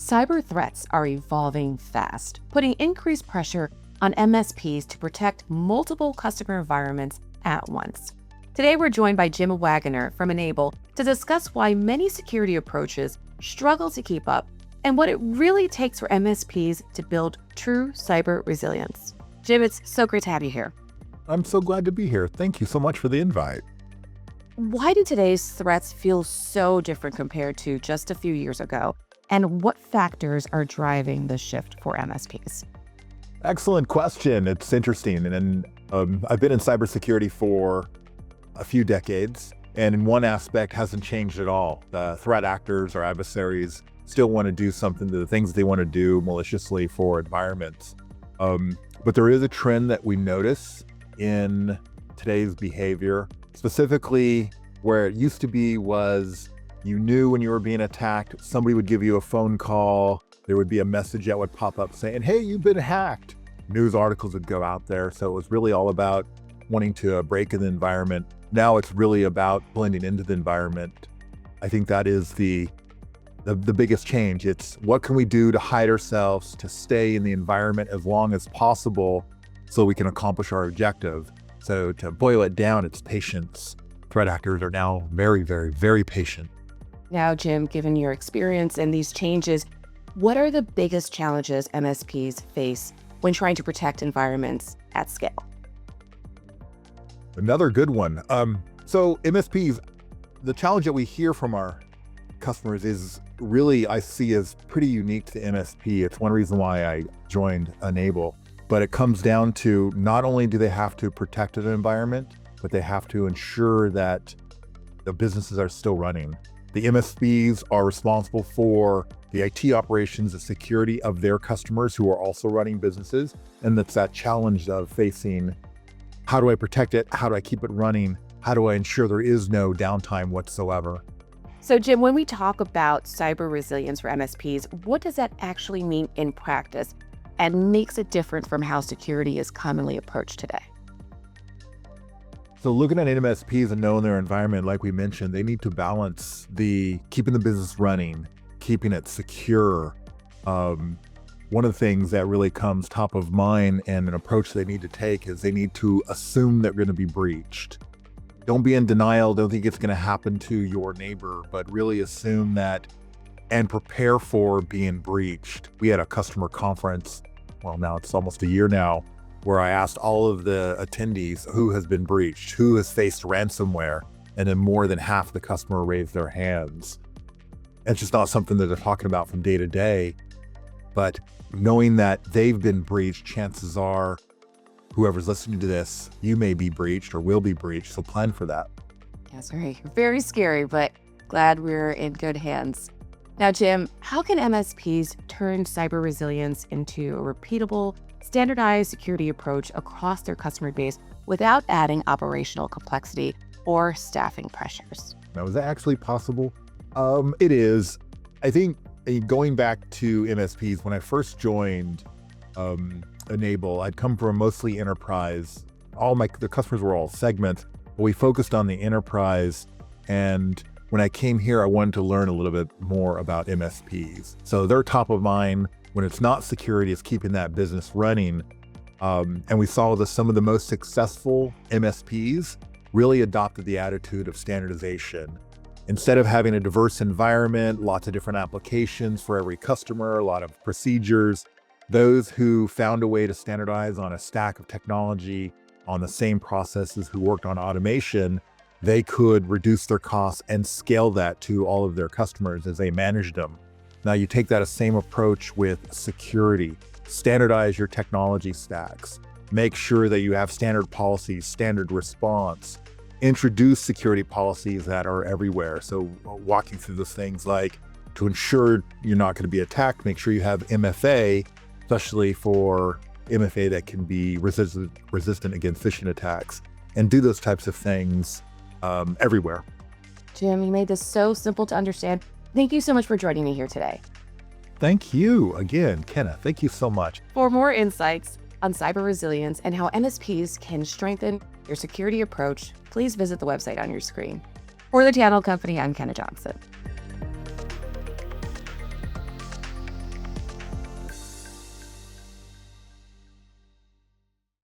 Cyber threats are evolving fast, putting increased pressure on MSPs to protect multiple customer environments at once. Today, we're joined by Jim Waggoner from Enable to discuss why many security approaches struggle to keep up and what it really takes for MSPs to build true cyber resilience. Jim, it's so great to have you here. I'm so glad to be here. Thank you so much for the invite. Why do today's threats feel so different compared to just a few years ago? And what factors are driving the shift for MSPs? Excellent question. It's interesting. And I've been in cybersecurity for a few decades, and in one aspect hasn't changed at all. The threat actors or adversaries still want to do something to the things they want to do maliciously for environments. But there is a trend that we notice in today's behavior, specifically where it used to be was you knew when you were being attacked, somebody would give you a phone call, there would be a message that would pop up saying, hey, you've been hacked. News articles would go out there. So it was really all about wanting to break in the environment. Now it's really about blending into the environment. I think that is the biggest change. It's what can we do to hide ourselves, to stay in the environment as long as possible so we can accomplish our objective. So to boil it down, it's patience. Threat actors are now very, very, very patient. Now, Jim, given your experience in these changes, what are the biggest challenges MSPs face when trying to protect environments at scale? Another good one. So MSPs, the challenge that we hear from our customers is really, I see as pretty unique to MSP. It's one reason why I joined Enable, but it comes down to not only do they have to protect an environment, but they have to ensure that the businesses are still running. The MSPs are responsible for the IT operations, the security of their customers who are also running businesses. And that's that challenge of facing, how do I protect it? How do I keep it running? How do I ensure there is no downtime whatsoever? So, Jim, when we talk about cyber resilience for MSPs, what does that actually mean in practice and makes it different from how security is commonly approached today? So looking at MSPs and knowing their environment, like we mentioned, they need to balance the keeping the business running, keeping it secure. One of the things that really comes top of mind and an approach they need to take is they need to assume that we're going to be breached. Don't be in denial. Don't think it's going to happen to your neighbor, but really assume that and prepare for being breached. We had a customer conference, well, now it's almost a year now, where I asked all of the attendees who has been breached, who has faced ransomware, and then more than half the customer raised their hands. It's just not something that they're talking about from day to day, but knowing that they've been breached, chances are whoever's listening to this, you may be breached or will be breached, so plan for that. Yes, very scary, but glad we're in good hands. Now, Jim, how can MSPs turn cyber resilience into a repeatable, standardized security approach across their customer base without adding operational complexity or staffing pressures? Now, is that actually possible? It is. I think going back to MSPs, when I first joined Enable, I'd come from mostly enterprise. The customers were all segments, but we focused on the enterprise. And when I came here, I wanted to learn a little bit more about MSPs. So they're top of mind. When it's not security, it's keeping that business running. And we saw that some of the most successful MSPs really adopted the attitude of standardization. Instead of having a diverse environment, lots of different applications for every customer, a lot of procedures, those who found a way to standardize on a stack of technology, on the same processes, who worked on automation, they could reduce their costs and scale that to all of their customers as they managed them. Now you take that same approach with security. Standardize your technology stacks. Make sure that you have standard policies, standard response. Introduce security policies that are everywhere. So walking through those things like to ensure you're not going to be attacked, make sure you have MFA, especially for MFA that can be resistant against phishing attacks, and do those types of things everywhere. Jim, you made this so simple to understand. Thank you so much for joining me here today. Thank you again, Kenna. Thank you so much. For more insights on cyber resilience and how MSPs can strengthen your security approach, please visit the website on your screen. For the Channel Company, I'm Kenna Johnson.